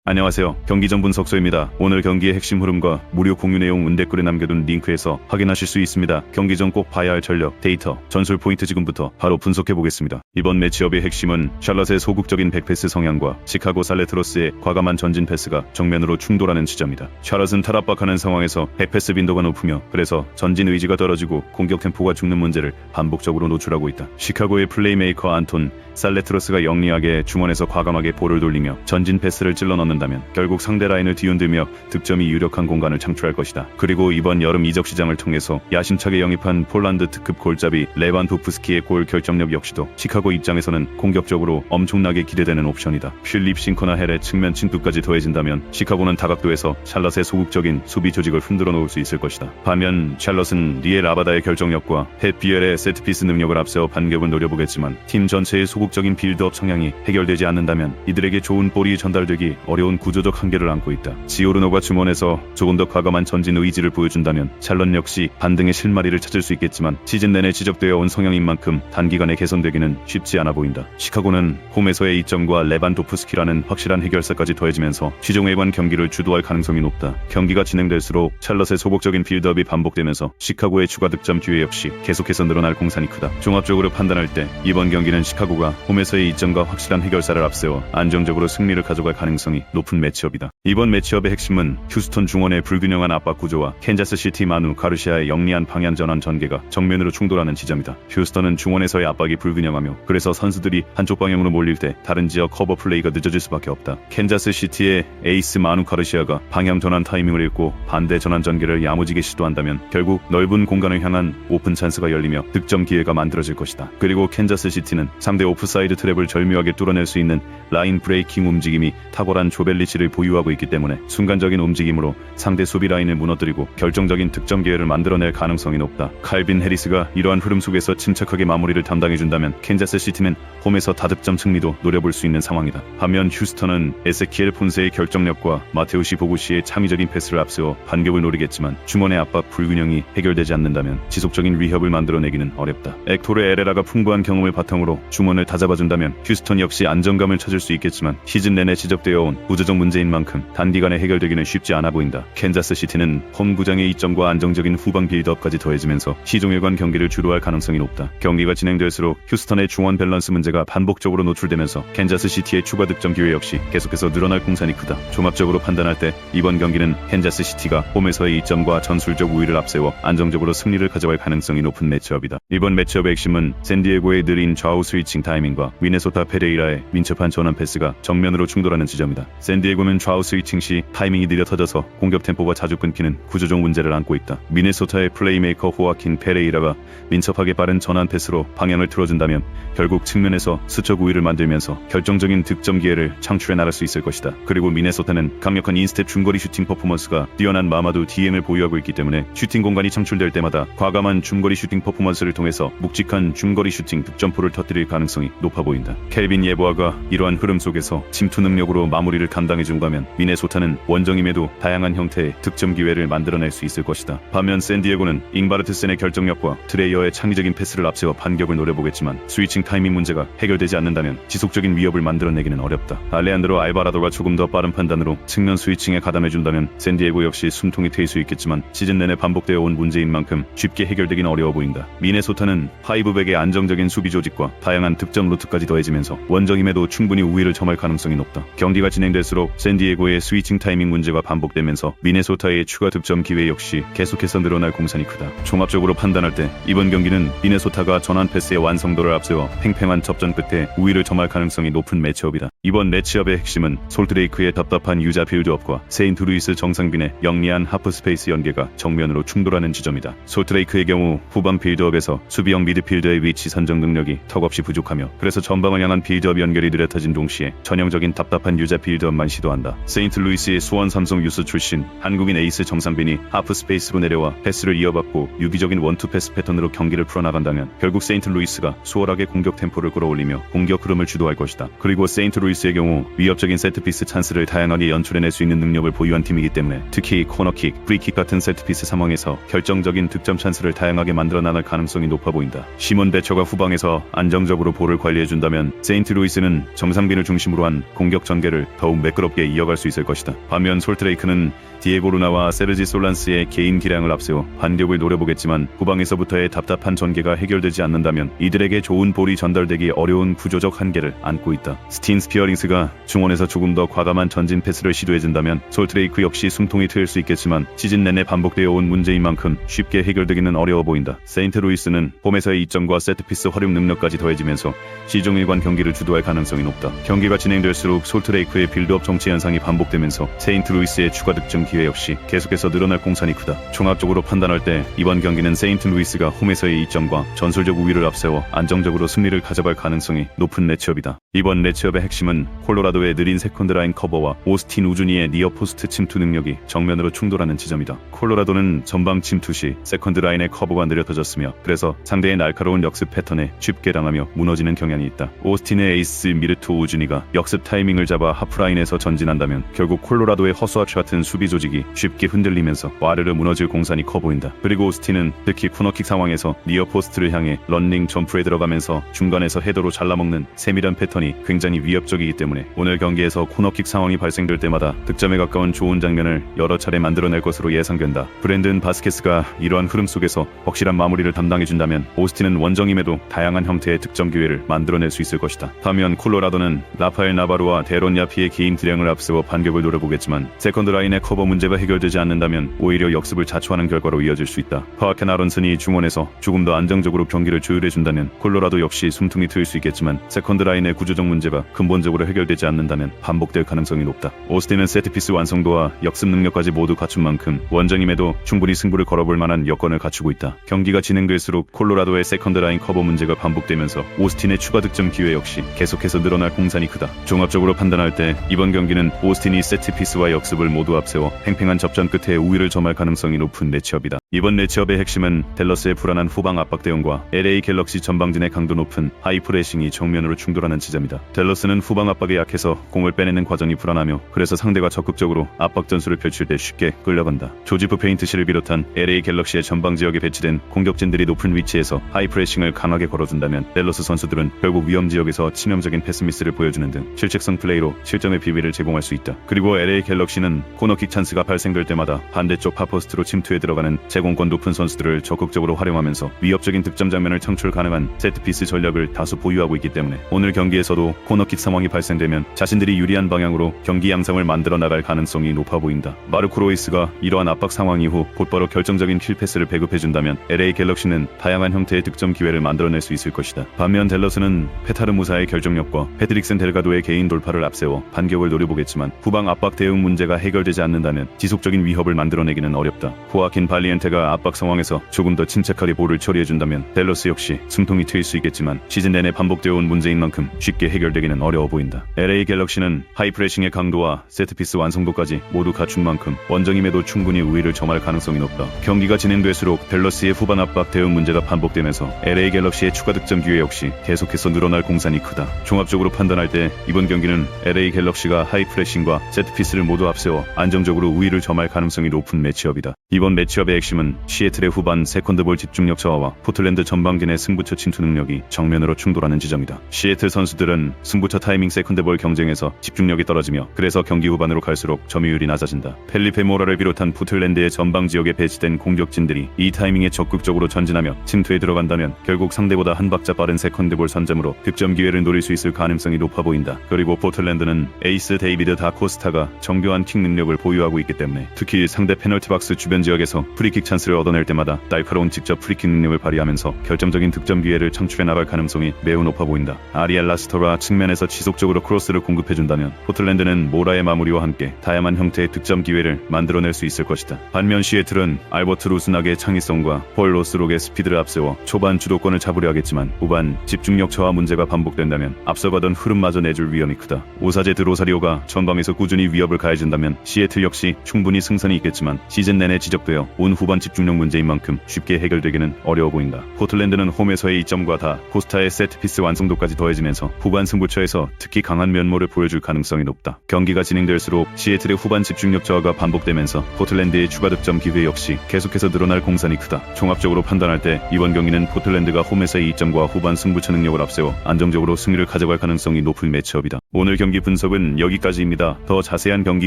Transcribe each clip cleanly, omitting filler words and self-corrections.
안녕하세요. 경기 전분 석소입니다. 오늘 경기의 핵심 흐름과 무료 공유 내용 댓글에 남겨둔 링크에서 확인하실 수 있습니다. 경기 전 꼭 봐야 할 전력, 데이터, 전술 포인트 지금부터 바로 분석해보겠습니다. 이번 매치업의 핵심은 샬럿의 소극적인 백패스 성향과 시카고 살레트로스의 과감한 전진 패스가 정면으로 충돌하는 지점이다. 샬럿은 탈압박하는 상황에서 백패스 빈도가 높으며 그래서 전진 의지가 떨어지고 공격 템포가 죽는 문제를 반복적으로 노출하고 있다. 시카고의 플레이메이커 안톤 살레트로스가 영리하게 중원에서 과감하게 볼을 돌리며 전진 패스를 찔러 넣는다면 결국 상대 라인을 뒤흔들며 득점이 유력한 공간을 창출할 것이다. 그리고 이번 여름 이적 시장을 통해서 야심차게 영입한 폴란드 특급 골잡이 레반도프스키의 골 결정력 역시도 시카고 입장에서는 공격적으로 엄청나게 기대되는 옵션이다. 필립 싱커나 헬의 측면 침투까지 더해진다면 시카고는 다각도에서 샬럿의 소극적인 수비 조직을 흔들어 놓을 수 있을 것이다. 반면 샬럿은 리엘 아바다의 결정력과 팻 비엘의 세트피스 능력을 앞세워 반격을 노려보겠지만 팀 전체의 소극적인 빌드업 성향이 해결되지 않는다면 이들에게 좋은 볼이 전달되기 어려운 구조적 한계를 안고 있다. 지오르노가 중원에서 조금 더 과감한 전진 의지를 보여준다면 샬럿 역시 반등의 실마리를 찾을 수 있겠지만 시즌 내내 지적되어 온 성향인 만큼 단기간에 개선되기는 쉽지 않아 보인다. 시카고는 홈에서의 이점과 레반도프스키라는 확실한 해결사까지 더해지면서 최종 외관 경기를 주도할 가능성이 높다. 경기가 진행될수록 샬럿의 소극적인 빌드업이 반복되면서 시카고의 추가 득점 기회 역시 계속해서 늘어날 공산이 크다. 종합적으로 판단할 때 이번 경기는 시카고가 홈에서의 이점과 확실한 해결사를 앞세워 안정적으로 승리를 가져갈 가능성이 높은 매치업이다. 이번 매치업의 핵심은 휴스턴 중원의 불균형한 압박 구조와 캔자스시티 마누 가르시아의 영리한 방향 전환 전개가 정면으로 충돌하는 지점이다. 휴스턴은 중원에서의 압박이 불균형하며 그래서 선수들이 한쪽 방향으로 몰릴 때 다른 지역 커버 플레이가 늦어질 수밖에 없다. 캔자스시티의 에이스 마누 가르시아가 방향 전환 타이밍을 잃고 반대 전환 전개를 야무지게 시도한다면 결국 넓은 공간을 향한 오픈 찬스가 열리며 득점 기회가 만들어질 것이다. 그리고 캔자스시티는 상대 오프사이드 트랩을 절묘하게 뚫어낼 수 있는 라인 브레이킹 움직임이 탁월한 조벨리치를 보유하고 있기 때문에 순간적인 움직임으로 상대 수비 라인을 무너뜨리고 결정적인 득점 기회를 만들어낼 가능성이 높다. 칼빈 해리스가 이러한 흐름 속에서 침착하게 마무리를 담당해준다면 캔자스시티는 홈에서 다득점 승리도 노려볼 수 있는 상황이다. 반면 휴스턴은 에세키엘 폰세의 결정력과 마테우시 보구시의 창의적인 패스를 앞세워 반격을 노리겠지만 중원의 압박 불균형이 해결되지 않는다면 지속적인 위협을 만들어내기는 어렵다. 액토르 에레라가 풍부한 경험을 바탕으로 중원을 다잡아준다면 휴스턴 역시 안정감을 찾을 수 있겠지만 시즌 내내 지적되어 온 구조적 문제인 만큼 단기간에 해결되기는 쉽지 않아 보인다. 캔자스시티는 홈구장의 이점과 안정적인 후방 빌드업까지 더해지면서 시종일관 경기를 주도할 가능성이 높다. 경기가 진행될수록 휴스턴의 중원 밸런스 문제가 반복적으로 노출되면서 캔자스시티의 추가 득점 기회 역시 계속해서 늘어날 공산이 크다. 종합적으로 판단할 때 이번 경기는 캔자스시티가 홈에서의 이점과 전술적 우위를 앞세워 안정적으로 승리를 가져갈 가능성이 높은 매치업이다. 이번 매치업의 핵심은 샌디에고의 느린 좌우 스위칭 타이밍과 미네소타 페레이라의 민첩한 전환 패스가 정면으로 충돌하는 지점이다. 샌디에고는 좌우 스위칭 시 타이밍이 느려 터져서 공격 템포가 자주 끊기는 구조적 문제를 안고 있다. 미네소타의 플레이메이커 호아킨 페레이라가 민첩하게 빠른 전환 패스로 방향을 틀어준다면 결국 측면에서 수적 우위를 만들면서 결정적인 득점 기회를 창출해 나갈 수 있을 것이다. 그리고 미네소타는 강력한 인스텝 중거리 슈팅 퍼포먼스가 뛰어난 마마두 DM을 보유하고 있기 때문에 슈팅 공간이 창출될 때마다 과감한 중거리 슈팅 퍼포먼스를 통해서 묵직한 중거리 슈팅 득점포를 터뜨릴 가능성이 높아 보인다. 켈빈 예보아가 이러한 흐름 속에서 침투 능력으로 마무리를 감당해준 거면 미네소타는 원정임에도 다양한 형태의 득점 기회를 만들어낼 수 있을 것이다. 반면 샌디에고는 잉바르트센의 결정력과 트레이어의 창의적인 패스를 앞세워 반격을 노려보겠지만 스위칭 타이밍 문제가 해결되지 않는다면 지속적인 위협을 만들어내기는 어렵다. 알레한드로 알바라도가 조금 더 빠른 판단으로 측면 스위칭에 가담해준다면 샌디에고 역시 숨통이 트일 수 있겠지만 시즌 내내 반복되어 온 문제인 만큼 쉽게 해결되긴 어려워 보인다. 미네소타는 파이브백의 안정적인 수비 조직과 다양한 득점 루트까지 더해지면서 원정임에도 충분히 우위를 점할 가능성이 높다. 경기가 진행될수록 샌디에고의 스위칭 타이밍 문제가 반복되면서 미네소타의 추가 득점 기회 역시 계속해서 늘어날 공산이 크다. 종합적으로 판단할 때 이번 경기는 미네소타가 전환 패스의 완성도를 앞세워 팽팽한 접전 끝에 우위를 점할 가능성이 높은 매치업이다. 이번 매치업의 핵심은 솔트레이크의 답답한 유자 빌드업과 세인트루이스 정상빈의 영리한 하프 스페이스 연계가 정면으로 충돌하는 지점이다. 솔트레이크의 경우 후방 빌드업에서 수비형 미드필더의 위치 선정 능력이 턱없이 부족하며 그래서 전방을 향한 빌드업 연결이 느려터진 동시에 전형적인 답답한 유자 빌드업만 시도한다. 세인트루이스의 수원 삼성 유스 출신 한국인 에이스 정상빈이 하프 스페이스로 내려와 패스를 이어받고 유기적인 원투 패스 패턴으로 경기를 풀어나간다면 결국 세인트루이스가 수월하게 공격 템포를 끌어올리며 공격 흐름을 주도할 것이다. 그리고 세인트루이스의 경우 위협적인 세트피스 찬스를 다양하게 연출해낼 수 있는 능력을 보유한 팀이기 때문에 특히 코너킥, 프리킥 같은 세트피스 상황에서 결정적인 득점 찬스를 다양하게 만들어 나갈 가능성이 높아 보인다. 시몬 베처가 후방에서 안정적으로 볼을 템포를 관리해준다면 세인트루이스는 정상빈을 중심으로 한 공격 전개를 더욱 매끄럽게 이어갈 수 있을 것이다. 반면 솔트레이크는 디에고 루나와 세르지 솔란스의 개인 기량을 앞세워 반격을 노려보겠지만 후방에서부터의 답답한 전개가 해결되지 않는다면 이들에게 좋은 볼이 전달되기 어려운 구조적 한계를 안고 있다. 스틴 스피어링스가 중원에서 조금 더 과감한 전진 패스를 시도해준다면 솔트레이크 역시 숨통이 트일 수 있겠지만 시즌 내내 반복되어 온 문제인 만큼 쉽게 해결되기는 어려워 보인다. 세인트루이스는 홈에서의 이점과 세트피스 활용 능력까지 더해지면서 시종 일관 경기를 주도할 가능성이 높다. 경기가 진행될수록 솔트레이크의 빌드업 정체 현상이 반복되면서 세인트루이스의 추가 득점 기회 역시 계속해서 늘어날 공산이 크다. 종합적으로 판단할 때 이번 경기는 세인트루이스가 홈에서의 이점과 전술적 우위를 앞세워 안정적으로 승리를 가져갈 가능성이 높은 매치업이다. 이번 매치업의 핵심은 콜로라도의 느린 세컨드 라인 커버와 오스틴 우주니의 니어 포스트 침투 능력이 정면으로 충돌하는 지점이다. 콜로라도는 전방 침투 시 세컨드 라인의 커버가 느려져졌으며 그래서 상대의 날카로운 역습 패턴에 쉽게 당하며 무너지는 경향이 있다. 오스틴의 에이스 미르토 우주니가 역습 타이밍을 잡아 하프라인에서 전진한다면 결국 콜로라도의 허수아치 같은 수비 조직이 쉽게 흔들리면서 와르르 무너질 공산이 커 보인다. 그리고 오스틴은 특히 코너킥 상황에서 니어 포스트를 향해 런닝 점프에 들어가면서 중간에서 헤더로 잘라먹는 세밀한 패턴이 굉장히 위협적이기 때문에 오늘 경기에서 코너킥 상황이 발생될 때마다 득점에 가까운 좋은 장면을 여러 차례 만들어낼 것으로 예상된다. 브랜든 바스케스가 이러한 흐름 속에서 확실한 마무리를 담당해준다면 오스틴은 원정임에도 다양한 형태의 득점 기회를 만들어낼 수 있을 것이다. 반면 콜로라도는 라파엘 나바루와 데론 야피의 개인 기량을 앞세워 반격을 노려보겠지만 세컨드 라인의 커버 문제가 해결되지 않는다면 오히려 역습을 자초하는 결과로 이어질 수 있다. 파와켄 아론슨이 중원에서 조금 더 안정적으로 경기를 조율해준다면 콜로라도 역시 숨통이 트일 수 있겠지만 세컨드 라인의 구조적 문제가 근본적으로 해결되지 않는다면 반복될 가능성이 높다. 오스틴은 세트피스 완성도와 역습 능력까지 모두 갖춘 만큼 원정임에도 충분히 승부를 걸어볼 만한 여건을 갖추고 있다. 경기가 진행될수록 콜로라도의 세컨드 라인 커버 문제가 반복되면서 오스틴의 추가 득점 기회 역시 계속해서 늘어날 공산이 크다. 종합적으로 판단할 때 이번 경기는 오스틴이 세트피스와 역습을 모두 앞세워 팽팽한 접전 끝에 우위를 점할 가능성이 높은 매치업이다. 이번 매치업의 핵심은 댈러스의 불안한 후방 압박 대응과 LA 갤럭시 전방진의 강도 높은 하이프레싱이 정면으로 충돌하는 지점이다. 댈러스는 후방 압박에 약해서 공을 빼내는 과정이 불안하며 그래서 상대가 적극적으로 압박 전술을 펼칠 때 쉽게 끌려간다. 조지프 페인트실을 비롯한 LA 갤럭시의 전방 지역에 배치된 공격진들이 높은 위치에서 하이프레싱을 강하게 걸어준다면 댈러스 선수들은 결국 위험 지역에서 치명적인 패스미스를 보여주는 등 실책성 플레이로 실점의 비비를 제공할 수 있다. 그리고 LA 갤럭시는 코너킥 찬스가 발생될 때마다 반대쪽 파포스트로 침투해 들어가는 제공권 높은 선수들을 적극적으로 활용하면서 위협적인 득점 장면을 창출 가능한 세트피스 전략을 다수 보유하고 있기 때문에 오늘 경기에서도 코너킥 상황이 발생되면 자신들이 유리한 방향으로 경기 양상을 만들어 나갈 가능성이 높아 보인다. 마르코 로이스가 이러한 압박 상황 이후 곧바로 결정적인 킬패스를 배급해준다면 LA 갤럭시는 다양한 형태의 득점 기회를 만들어낼 수 있을 것이다. 반면 댈러스는 페타르 무사의 결정력과 패트릭슨 델가도의 개인 돌파를 앞세워 반격을 노려보겠지만 후방 압박 대응 문제가 해결되지 않는다면 지속적인 위협을 만들어내기는 어렵다. 호아킨 발리엔테가 압박 상황에서 조금 더 침착하게 볼을 처리해준다면 댈러스 역시 숨통이 트일 수 있겠지만 시즌 내내 반복되어 온 문제인 만큼 쉽게 해결되기는 어려워 보인다. LA 갤럭시는 하이프레싱의 강도와 세트피스 완성도까지 모두 갖춘 만큼 원정임에도 충분히 우위를 점할 가능성이 높다. 경기가 진행될수록 댈러스의 후반 압박 대응 문제가 반복되면서 LA 갤럭시의 추가 득점 기회 역시 계속해서 늘어날 공산이 크다. 종합적으로 판단할 때 이번 경기는 LA 갤럭시가 하이프레싱과 세트피스를 모두 앞세워 안정적으로 우위를 점할 가능성이 높은 매치업이다. 이번 매치업의 핵심은 시애틀의 후반 세컨드볼 집중력 저하와 포틀랜드 전방진의 승부처 침투 능력이 정면으로 충돌하는 지점이다. 시애틀 선수들은 승부처 타이밍 세컨드볼 경쟁에서 집중력이 떨어지며 그래서 경기 후반으로 갈수록 점유율이 낮아진다. 펠리페 모라를 비롯한 포틀랜드의 전방 지역에 배치된 공격진들이 이 타이밍에 적극적으로 전진하며 침투에 들어간다면 결국 상대보다 한 박자 빠른 세컨드볼 선점으로 득점 기회를 노릴 수 있을 가능성이 높아 보인다. 그리고 포틀랜드는 에이스 데이비드 다코스타가 정교한 킥 능력을 보유하고 있기 때문에 특히 상대 페널티 박스 주변 지역에서 프리킥 찬스를 얻어낼 때마다 날카로운 직접 프리킥 능력을 발휘하면서 결정적인 득점 기회를 창출해 나갈 가능성이 매우 높아 보인다. 아리엘 라스터가 측면에서 지속적으로 크로스를 공급해준다면 포틀랜드는 모라의 마무리와 함께 다양한 형태의 득점 기회를 만들어낼 수 있을 것이다. 반면 시애틀은 알버트 루스낙의 창의성과 폴 로스록의 스피드를 앞세워 초반 주도권을 잡으려 하겠지만 후반 집중력 저하 문제가 반복된다면 앞서가던 흐름마저 내줄 위험이 크다. 오사제 드로사리오가 전방에서 꾸준히 위협을 가해준다면 시애틀 역시 충분히 승산이 있겠지만 시즌 내내 지적되어 온 후반 후반 집중력 문제인 만큼 쉽게 해결되기는 어려워 보인다. 포틀랜드는 홈에서의 이점과 다 코스타의 세트피스 완성도까지 더해지면서 후반 승부처에서 특히 강한 면모를 보여줄 가능성이 높다. 경기가 진행될수록 시애틀의 후반 집중력 저하가 반복되면서 포틀랜드의 추가 득점 기회 역시 계속해서 늘어날 공산이 크다. 종합적으로 판단할 때 이번 경기는 포틀랜드가 홈에서의 이점과 후반 승부처 능력을 앞세워 안정적으로 승리를 가져갈 가능성이 높은 매치업이다. 오늘 경기 분석은 여기까지입니다. 더 자세한 경기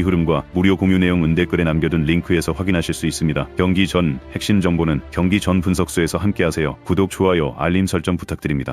흐름과 무료 공유 내용은 댓글에 남겨둔 링크에서 확인하실 수 있습니다. 경기 전 핵심 정보는 경기 전 분석수에서 함께하세요. 구독, 좋아요, 알림 설정 부탁드립니다.